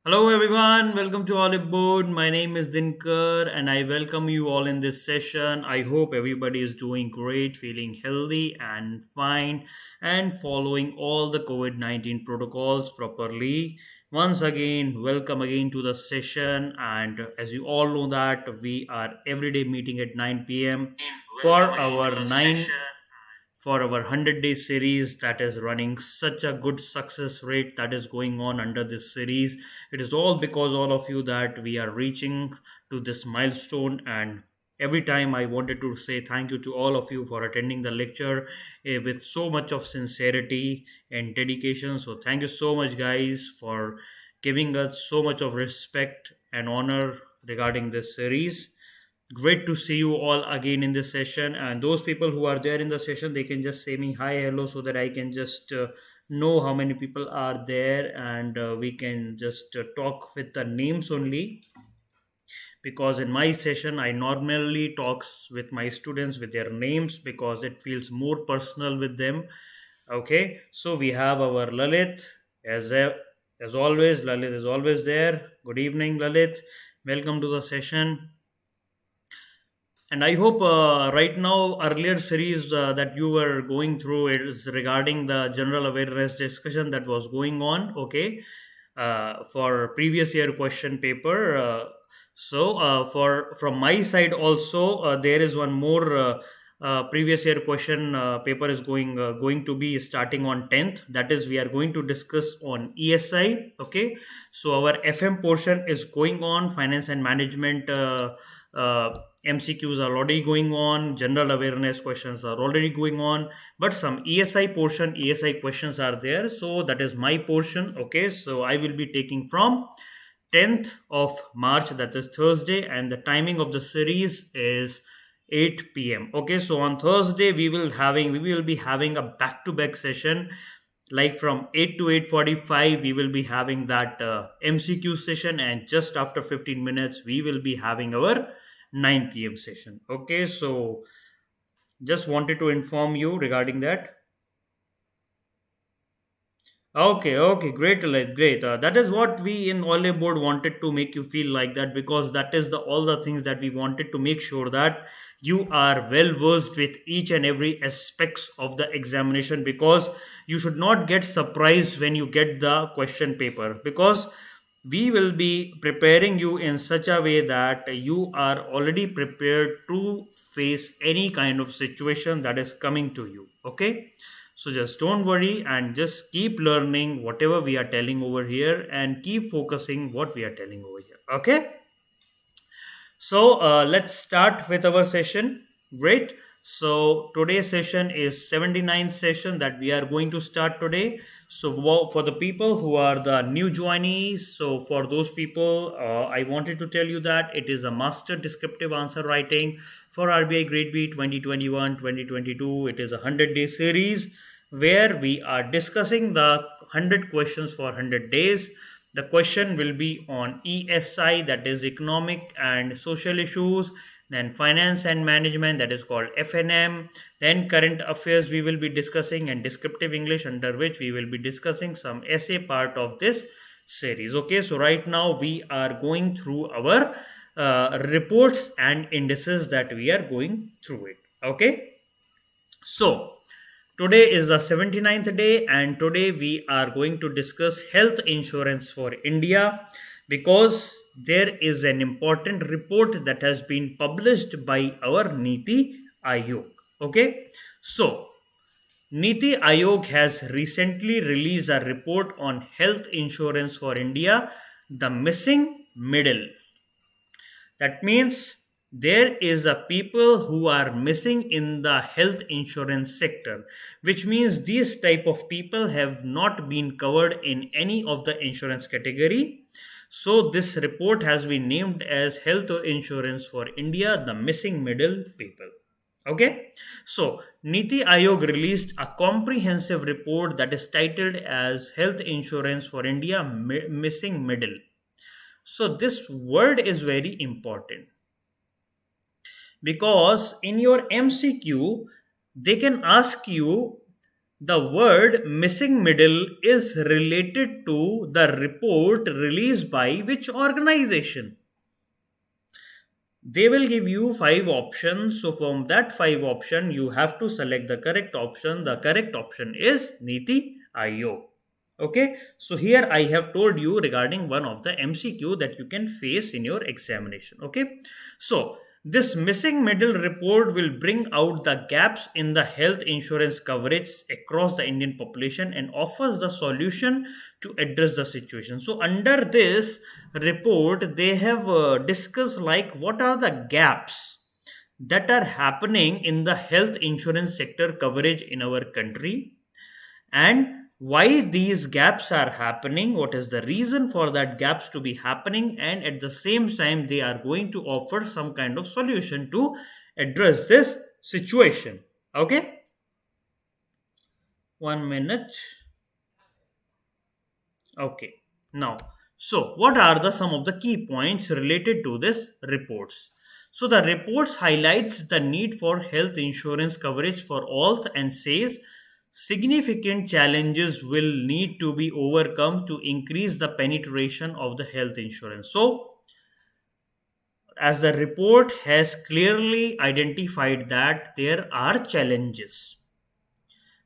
Hello everyone, welcome to Oliveboard. My name is Dinkar and I welcome you all in this session. I hope everybody is doing great, feeling healthy and fine, and following all the COVID 19 protocols properly. Once again, welcome again to the session. And as you all know, that we are everyday meeting at 9 p.m. for our 100-day series that is running such a good success rate that is going on under this series. It is all because all of you that we are reaching to this milestone, and every time I wanted to say thank you to all of you for attending the lecture with so much of sincerity and dedication. So thank you so much guys for giving us so much of respect and honor regarding this series. Great to see you all again in this session, and those people who are there in the session, they can just say me hi hello so that I can just know how many people are there, and we can just talk with the names only, because in my session I normally talks with my students with their names because it feels more personal with them. Okay, so we have our Lalit. As always, Lalit is always there. Good evening, Lalit. Welcome to the session. And I hope right now, earlier series that you were going through is regarding the general awareness discussion that was going on. Okay, for previous year question paper. For from my side also, there is one more. Previous year question paper is going to be starting on 10th. That is, we are going to discuss on ESI. Okay, so our FM portion is going on. Finance and management MCQs are already going on, general awareness questions are already going on, but some ESI questions are there. So that is my portion. Okay, so I will be taking from 10th of March, that is Thursday, and the timing of the series is 8 p.m. Okay, so on Thursday we will be having a back-to-back session, like from 8 to 8:45 we will be having that MCQ session, and just after 15 minutes we will be having our 9 p.m. session. Okay, so just wanted to inform you regarding that. Okay, great, Lilith, great. That is what we in Olive Board wanted to make you feel like that, because that is the all the things that we wanted to make sure that you are well versed with each and every aspects of the examination, because you should not get surprised when you get the question paper, because we will be preparing you in such a way that you are already prepared to face any kind of situation that is coming to you. Okay, so just don't worry and just keep learning whatever we are telling over here, and keep focusing what we are telling over here. Okay, so let's start with our session. Great. So today's session is 79th session that we are going to start today. So for the people who are the new joinees, so for those people, I wanted to tell you that it is a master descriptive answer writing for RBI Grade B 2021-2022. It is a 100-day series where we are discussing the 100 questions for 100 days. The question will be on ESI, that is economic and social issues, then finance and management, that is called FNM, then current affairs we will be discussing, and descriptive English, under which we will be discussing some essay part of this series. Okay, so right now we are going through our reports and indices that we are going through it. Okay, so today is the 79th day, and today we are going to discuss health insurance for India, because there is an important report that has been published by our Niti Aayog. Okay, so Niti Aayog has recently released a report on health insurance for India, the missing middle. That means there is a people who are missing in the health insurance sector, which means these type of people have not been covered in any of the insurance category. So this report has been named as health insurance for India, the missing middle people. Okay, so Niti Aayog released a comprehensive report that is titled as Health Insurance for India, Missing Middle. So this word is very important, because in your MCQ they can ask you The word missing middle is related to the report released by which organization? They will give you five options. So from that five option, you have to select the correct option. The correct option is Niti Aayog. Okay, so here I have told you regarding one of the MCQ that you can face in your examination. Okay, so this missing middle report will bring out the gaps in the health insurance coverage across the Indian population and offers the solution to address the situation. So under this report, they have discussed like what are the gaps that are happening in the health insurance sector coverage in our country, and why these gaps are happening, what is the reason for that gaps to be happening, and at the same time they are going to offer some kind of solution to address this situation. Okay, 1 minute. Okay, now, so what are the some of the key points related to this reports? So the reports highlights the need for health insurance coverage for all and says significant challenges will need to be overcome to increase the penetration of the health insurance. So as the report has clearly identified that there are challenges,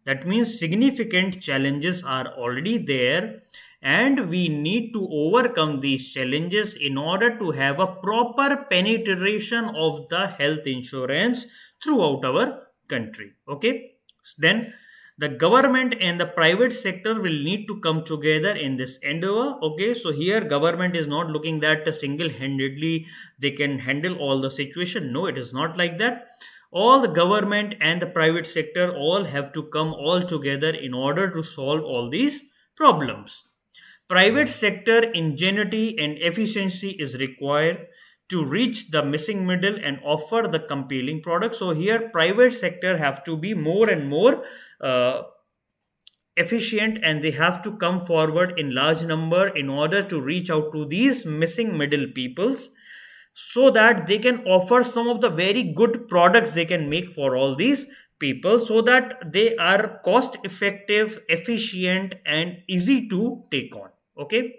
that means significant challenges are already there, and we need to overcome these challenges in order to have a proper penetration of the health insurance throughout our country. Okay, then the government and the private sector will need to come together in this endeavor. Okay, so here government is not looking that single-handedly they can handle all the situation. No, it is not like that. All the government and the private sector all have to come all together in order to solve all these problems. Private sector ingenuity and efficiency is required to reach the missing middle and offer the compelling product. So here private sector have to be more and more efficient, and they have to come forward in large number in order to reach out to these missing middle peoples, so that they can offer some of the very good products they can make for all these people, so that they are cost effective, efficient, and easy to take on. Okay,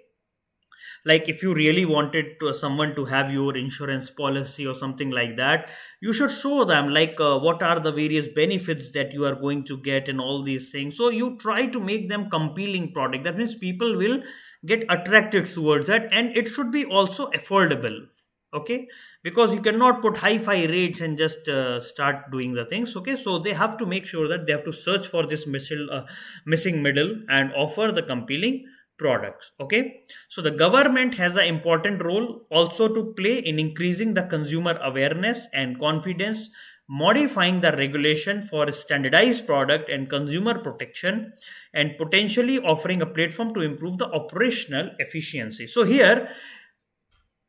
like if you really wanted to someone to have your insurance policy or something like that, you should show them like what are the various benefits that you are going to get and all these things. So you try to make them compelling product. That means people will get attracted towards that, and it should be also affordable. Okay, because you cannot put hi-fi rates and just start doing the things. Okay, so they have to make sure that they have to search for this missing middle and offer the compelling products. Okay, so the government has an important role also to play in increasing the consumer awareness and confidence, modifying the regulation for standardized product and consumer protection, and potentially offering a platform to improve the operational efficiency. So here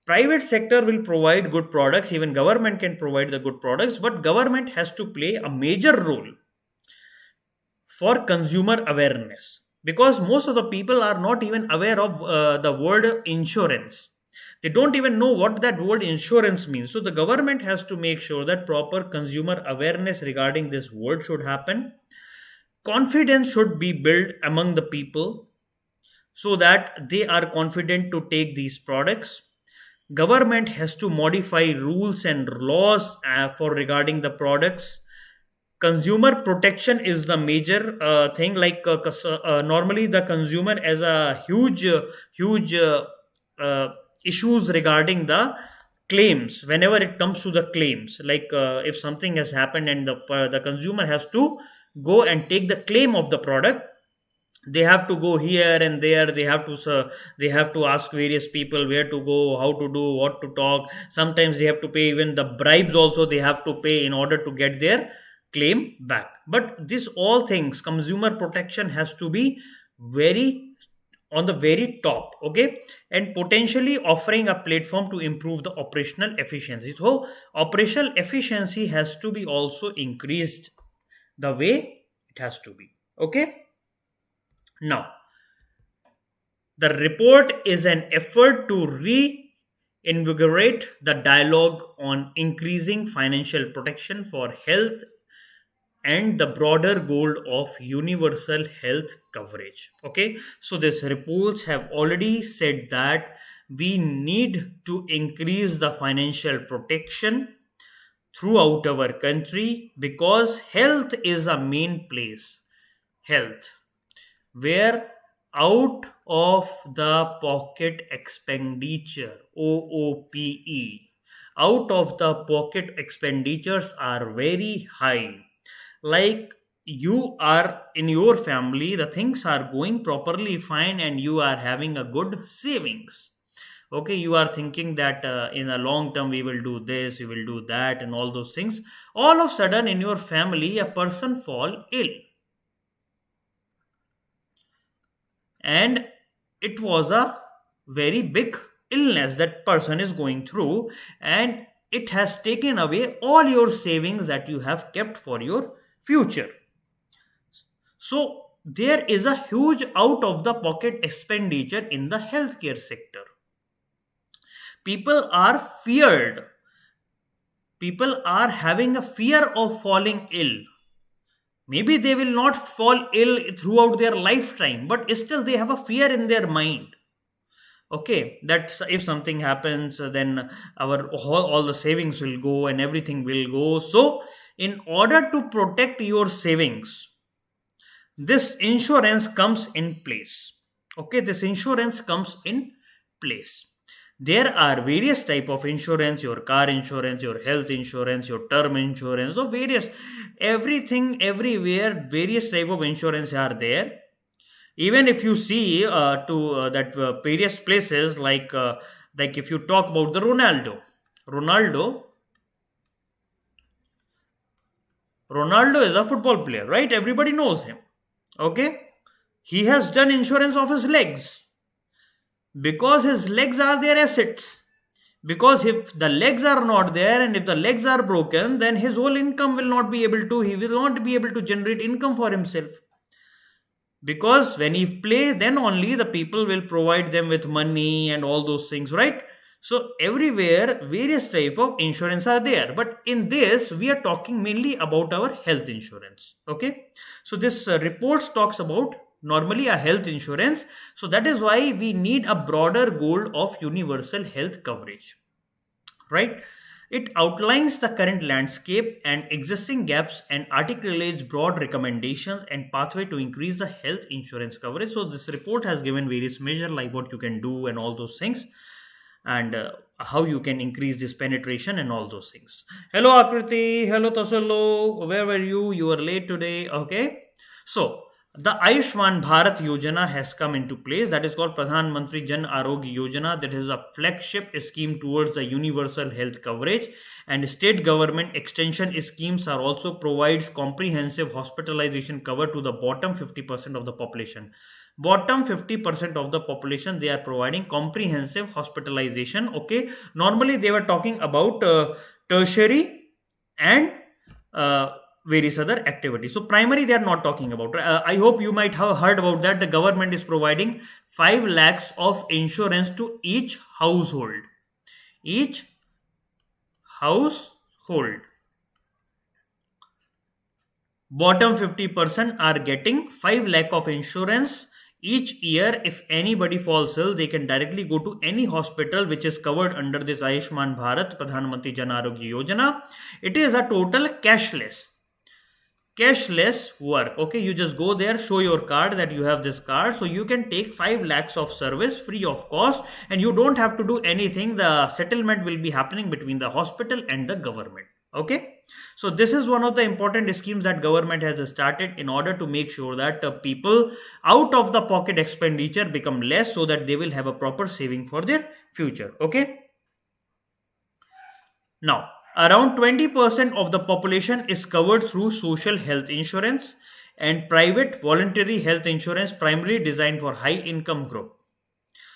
private sector will provide good products, even government can provide the good products, but government has to play a major role for consumer awareness, because most of the people are not even aware of the word insurance. They don't even know what that word insurance means. So the government has to make sure that proper consumer awareness regarding this word should happen. Confidence should be built among the people so that they are confident to take these products. Government has to modify rules and laws for regarding the products. Consumer protection is the major thing. Like normally the consumer has a huge issues regarding the claims. Whenever it comes to the claims, like if something has happened and the consumer has to go and take the claim of the product, they have to go here and there. They have to ask various people where to go, how to do, what to talk. Sometimes they have to pay even the bribes also they have to pay in order to get their claim back. But this all things, consumer protection has to be very on the very top. Okay, and potentially offering a platform to improve the operational efficiency. So operational efficiency has to be also increased the way it has to be. Okay, now the report is an effort to reinvigorate the dialogue on increasing financial protection for health and the broader goal of universal health coverage. Okay, so these reports have already said that we need to increase the financial protection throughout our country, because health is a main place. Health, where out of the pocket expenditure, OOPE, out of the pocket expenditures are very high. Like, you are in your family, the things are going properly fine and you are having a good savings. Okay, you are thinking that in a long term we will do this, we will do that, and all those things. All of a sudden in your family a person fall ill, and it was a very big illness that person is going through, and it has taken away all your savings that you have kept for your future. So there is a huge out of the pocket expenditure in the healthcare sector. People are feared, people are having a fear of falling ill. Maybe they will not fall ill throughout their lifetime, but still they have a fear in their mind. Okay, that if something happens, then our all the savings will go and everything will go. So in order to protect your savings, this insurance comes in place. Okay, this insurance comes in place. There are various type of insurance: your car insurance, your health insurance, your term insurance, so various, everything, everywhere various type of insurance are there. Even if you see to that various places, like if you talk about the Ronaldo is a football player, right? Everybody knows him. Okay, he has done insurance of his legs, because his legs are their assets. Because if the legs are not there and if the legs are broken, then his whole income will not be able to, he will not be able to generate income for himself. Because when he play, then only the people will provide them with money and all those things, right? So everywhere various type of insurance are there, but in this we are talking mainly about our health insurance. Okay, so this report talks about normally a health insurance. So that is why we need a broader goal of universal health coverage, right? It outlines the current landscape and existing gaps and articulates broad recommendations and pathway to increase the health insurance coverage. So this report has given various measures like what you can do and all those things, and how you can increase this penetration and all those things. Hello Akriti, hello Tasallo, where were you? You were late today. Okay, so the Ayushman Bharat Yojana has come into place. That is called Pradhan Mantri Jan Arogya Yojana. That is a flagship scheme towards the universal health coverage. And state government extension schemes are also provides comprehensive hospitalization cover to the bottom 50% of the population. Bottom 50% of the population, they are providing comprehensive hospitalization. Okay, normally they were talking about tertiary and various other activities. So primary they are not talking about. I hope you might have heard about that. The government is providing 5 lakhs of insurance to each household. Each household. Bottom 50% are getting 5 lakh of insurance each year. If anybody falls ill, they can directly go to any hospital which is covered under this Ayushman Bharat Pradhan Mantri Jan Arogya Yojana. It is a total cashless work. Okay, you just go there, show your card that you have this card, so you can take 5 lakhs of service free of cost, and you don't have to do anything. The settlement will be happening between the hospital and the government. Okay, so this is one of the important schemes that government has started in order to make sure that people out of the pocket expenditure become less, so that they will have a proper saving for their future. Okay, now around 20% of the population is covered through social health insurance and private voluntary health insurance, primarily designed for high income group.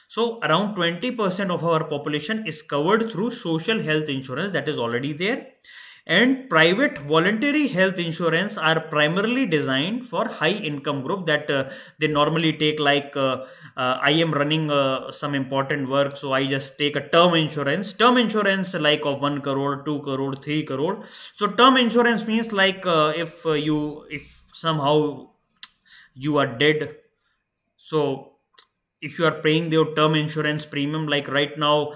So around 20% of our population is covered through social health insurance, that is already there. And private voluntary health insurance are primarily designed for high income group that they normally take, like I am running some important work, so I just take a term insurance like of 1 crore, 2 crore, 3 crore. So term insurance means like if somehow you are dead, so if you are paying your term insurance premium, like right now,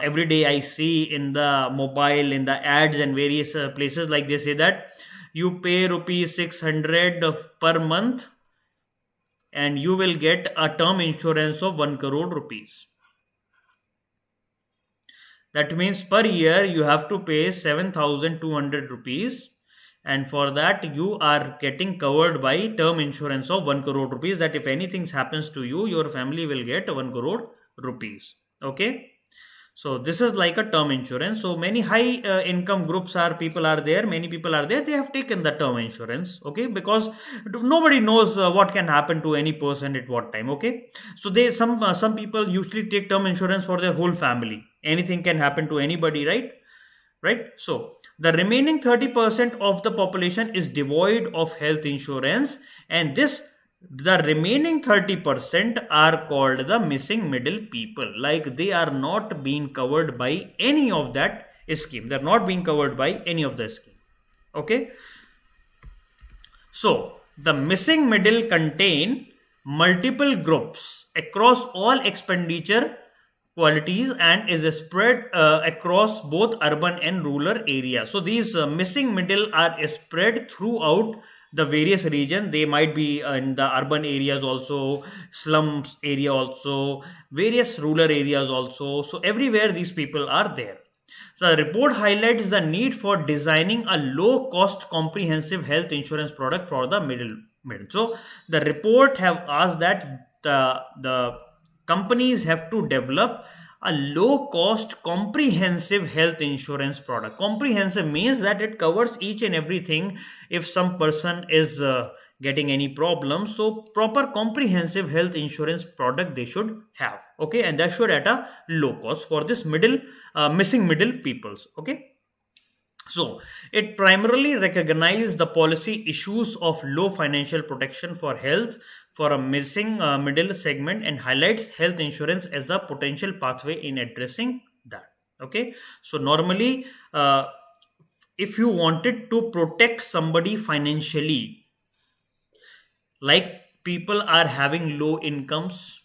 every day I see in the mobile, in the ads and various places, like they say that you pay rupees 600 per month and you will get a term insurance of 1 crore rupees. That means per year you have to pay 7,200 rupees, and for that you are getting covered by term insurance of 1 crore rupees, that if anything happens to you, your family will get 1 crore rupees. Okay, so this is like a term insurance. So many high income groups are people are there, many people are there, they have taken the term insurance. Okay, because nobody knows what can happen to any person at what time. Okay, so they some people usually take term insurance for their whole family. Anything can happen to anybody, right? So the remaining 30% of the population is devoid of health insurance, and the remaining 30% are called the missing middle people. Like they are not being covered by any of that scheme. They're not being covered by any of the scheme. Okay. So the missing middle contain multiple groups across all expenditure qualities and is spread across both urban and rural areas. So these missing middle are spread throughout the various regions. They might be in the urban areas also, slums area also, various rural areas also. So everywhere these people are there. So the report highlights the need for designing a low cost comprehensive health insurance product for the middle. So the report have asked that the companies have to develop a low cost comprehensive health insurance product. Comprehensive means that it covers each and everything. If some person is getting any problem, so proper comprehensive health insurance product they should have. Okay, and that should at a low cost for this missing middle peoples. Okay, so it primarily recognizes the policy issues of low financial protection for health for a missing middle segment and highlights health insurance as a potential pathway in addressing that. Okay, so normally if you wanted to protect somebody financially, like people are having low incomes,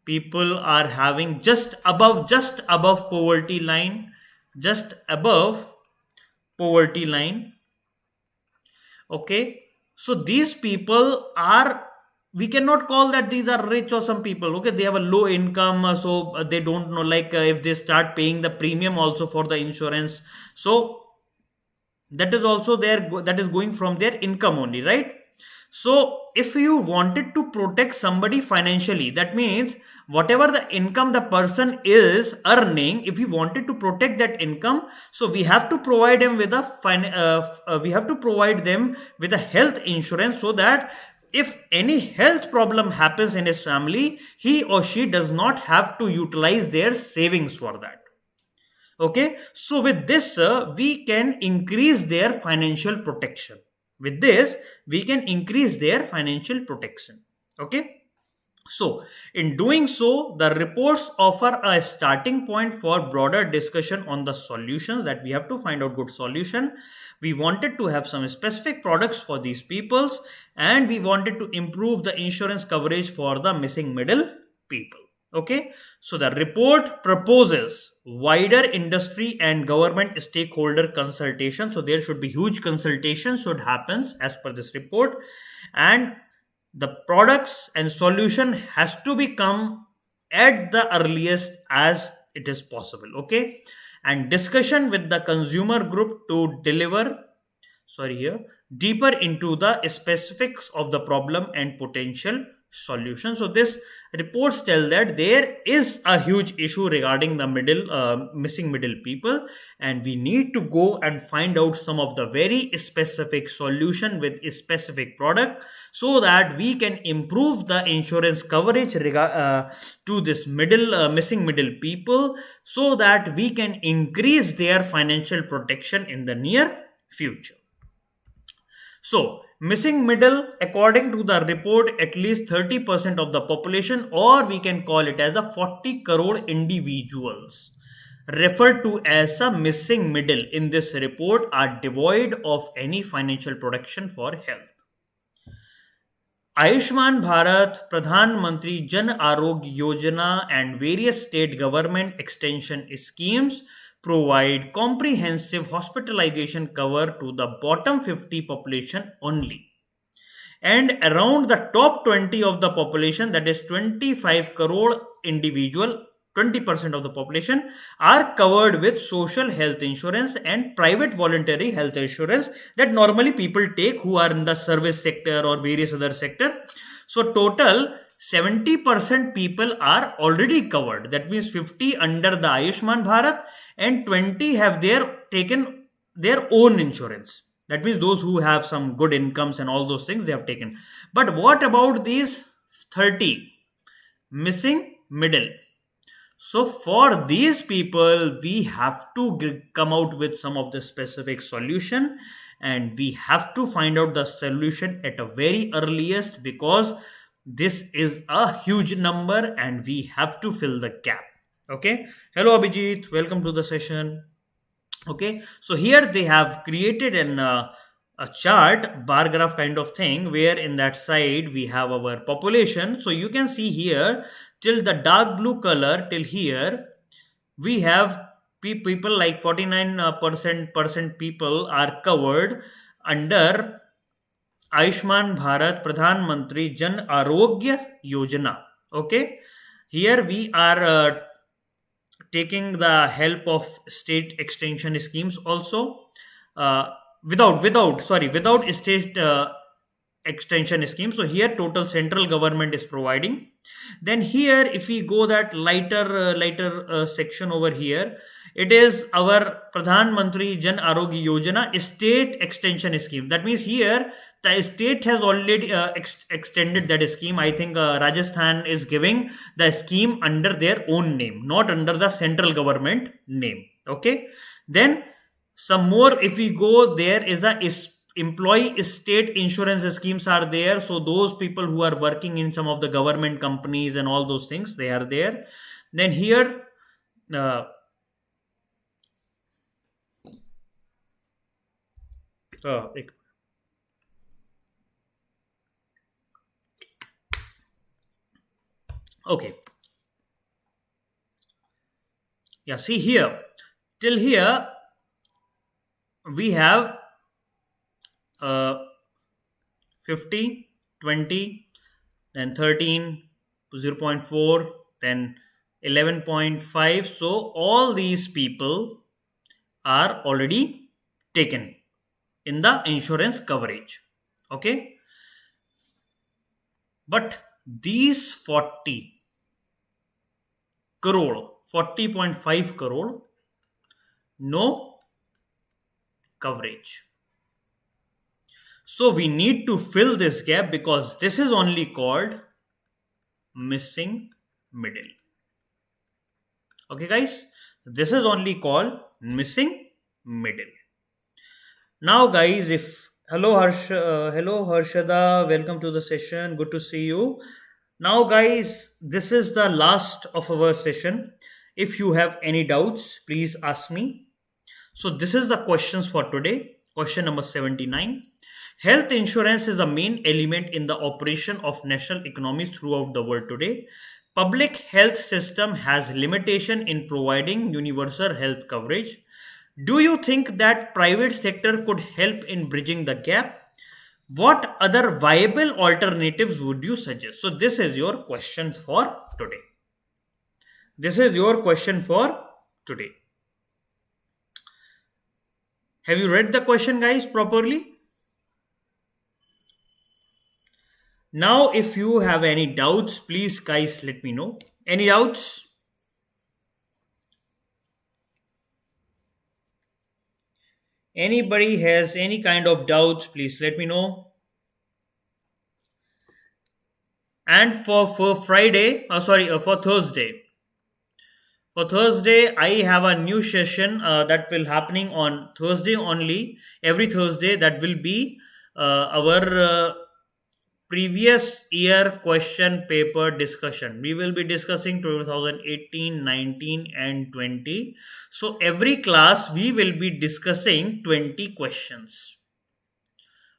people are having just above poverty line, just above poverty line. Okay, so these people are, we cannot call that these are rich or some people. Okay, they have a low income, so they don't know, like if they start paying the premium also for the insurance, so that is also there, that is going from their income only, right? So if you wanted to protect somebody financially, that means whatever the income the person is earning, if you wanted to protect that income, so we have to provide them with a health insurance, so that if any health problem happens in his family, he or she does not have to utilize their savings for that. Okay, so with this we can increase their financial protection. With this we can increase their financial protection. Okay, so in doing so, the reports offer a starting point for broader discussion on the solutions, that we have to find out good solution. We wanted to have some specific products for these peoples, and we wanted to improve the insurance coverage for the missing middle people. Okay, so the report proposes wider industry and government stakeholder consultation. So there should be huge consultation should happens as per this report, and the products and solution has to become at the earliest as it is possible. Okay, and discussion with the consumer group to deliver deeper into the specifics of the problem and potential solution. So this reports tell that there is a huge issue regarding the missing middle people, and we need to go and find out some of the very specific solution with a specific product, so that we can improve the insurance coverage to this missing middle people, so that we can increase their financial protection in the near future. So, missing middle, according to the report, at least 30% of the population, or we can call it as a 40 crore individuals, referred to as a missing middle in this report, are devoid of any financial protection for health. Ayushman Bharat, Pradhan Mantri Jan Arogya Yojana, and various state government extension schemes provide comprehensive hospitalization cover to the bottom 50 population only. And around the top 20 of the population, that is 25 crore individual, 20% of the population, are covered with social health insurance and private voluntary health insurance that normally people take who are in the service sector or various other sector. So total 70% people are already covered. That means 50 under the Ayushman Bharat and 20 have taken their own insurance. That means those who have some good incomes and all those things they have taken. But what about these 30 missing middle? So for these people, we have to come out with some of the specific solution, and we have to find out the solution at a very earliest, because this is a huge number and we have to fill the gap. Okay. Hello Abhijit, welcome to the session. Okay, so here they have created a chart, bar graph kind of thing, where in that side we have our population. So you can see here till the dark blue color till here we have people like 49% people are covered under Ayushman Bharat Pradhan Mantri Jan Arogya Yojana. Okay, here we are taking the help of state extension schemes also, without state extension scheme. So here total central government is providing. Then here if we go that lighter section over here, it is our Pradhan Mantri Jan Arogya Yojana state extension scheme. That means here the state has already extended that scheme. I think Rajasthan is giving the scheme under their own name, not under the central government name. Okay. Then some more, if we go, there is a employee state insurance schemes are there. So those people who are working in some of the government companies and all those things, they are there. Then here okay, yeah, see here till here we have 50, 20, then 13, 0.4, then 11.5. So all these people are already taken in the insurance coverage. Okay, but these 40.5 crore, no coverage. So we need to fill this gap, because this is only called missing middle. Okay guys, this is only called missing middle. Now guys, hello Harshada, welcome to the session, good to see you. Now guys, this is the last of our session. If you have any doubts, please ask me. So this is the questions for today. Question number 79. Health insurance is a main element in the operation of national economies throughout the world today. Public health system has limitation in providing universal health coverage. Do you think that private sector could help in bridging the gap? What other viable alternatives would you suggest? So this is your question for today. This is your question for today. Have you read the question, guys, properly? Now, if you have any doubts, please, guys, let me know. Any doubts? Anybody has any kind of doubts, please let me know. And for Friday, sorry, for Thursday. For Thursday, I have a new session that will happening on Thursday only. Every Thursday, that will be our previous year question paper discussion. We will be discussing 2018, 19, and 20. So every class we will be discussing 20 questions.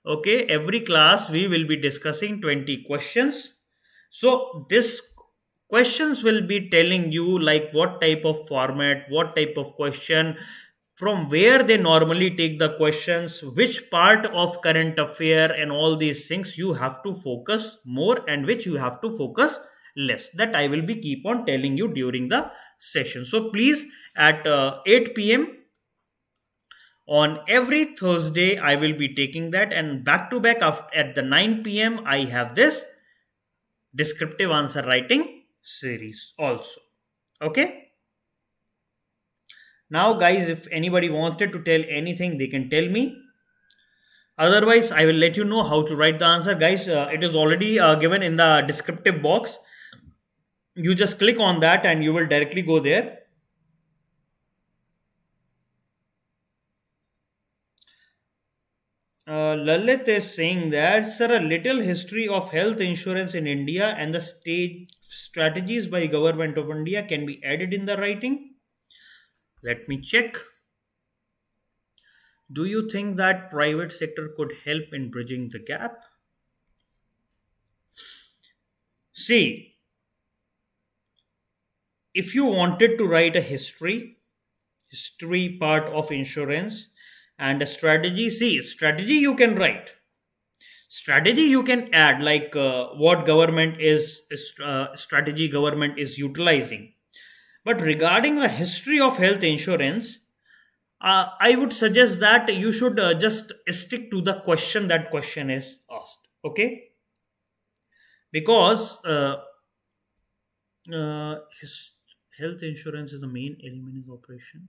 Okay, every class we will be discussing 20 questions. So this questions will be telling you like what type of format, what type of question, from where they normally take the questions, which part of current affair, and all these things you have to focus more and which you have to focus less. That I will be keep on telling you during the session. So please at 8 p.m. on every Thursday I will be taking that, and back to back at the 9 p.m. I have this descriptive answer writing series also. Okay. Now, guys, if anybody wanted to tell anything, they can tell me. Otherwise, I will let you know how to write the answer. Guys, it is already given in the descriptive box. You just click on that and you will directly go there. Lalit is saying that, sir, a little history of health insurance in India and the state strategies by government of India can be added in the writing. Let me check. Do you think that private sector could help in bridging the gap? See, if you wanted to write a history part of insurance and a strategy, see, strategy you can write. Strategy you can add like what government is strategy government is utilizing. But regarding the history of health insurance, I would suggest that you should just stick to the question that question is asked. Okay, because his health insurance is the main element in the operation.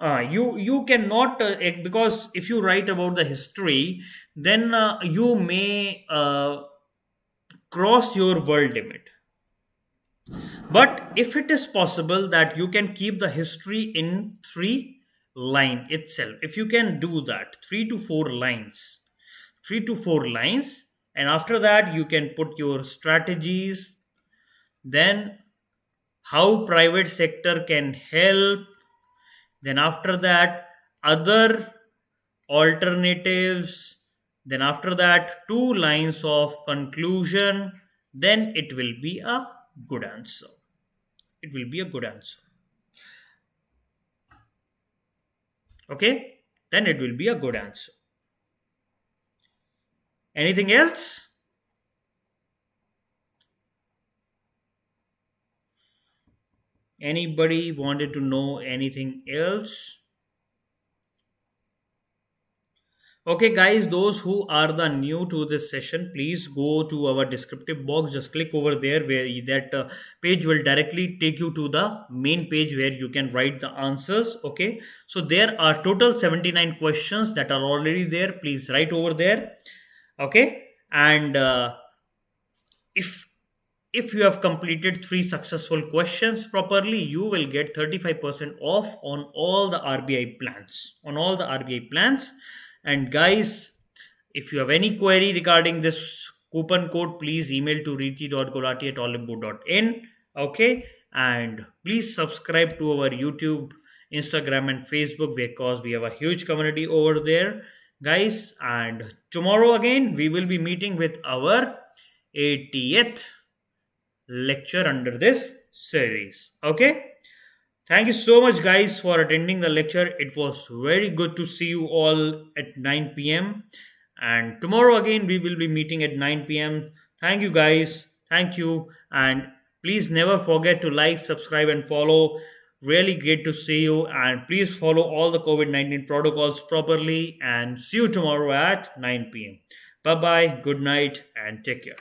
You cannot because if you write about the history, then you may cross your world limit. But if it is possible that you can keep the history in three line itself, if you can do that, three to four lines, and after that you can put your strategies, then how private sector can help, then after that other alternatives, then after that two lines of conclusion, then it will be a good answer. It will be a good answer. Okay, then it will be a good answer. Anything else? Anybody wanted to know anything else? Okay, guys, those who are the new to this session, please go to our descriptive box. Just click over there where that page will directly take you to the main page where you can write the answers. Okay, so there are total 79 questions that are already there. Please write over there. Okay, and if you have completed 3 successful questions properly, you will get 35% off on all the RBI plans. And guys, if you have any query regarding this coupon code, please email to richi.golati@oliveboard.in. Okay, and please subscribe to our YouTube, Instagram, and Facebook because we have a huge community over there, guys. And tomorrow again, we will be meeting with our 80th lecture under this series. Okay, thank you so much, guys, for attending the lecture. It was very good to see you all at 9 p.m. And tomorrow again, we will be meeting at 9 p.m. Thank you, guys. Thank you. And please never forget to like, subscribe, and follow. Really great to see you. And please follow all the COVID-19 protocols properly. And see you tomorrow at 9 p.m. Bye bye, good night, and take care.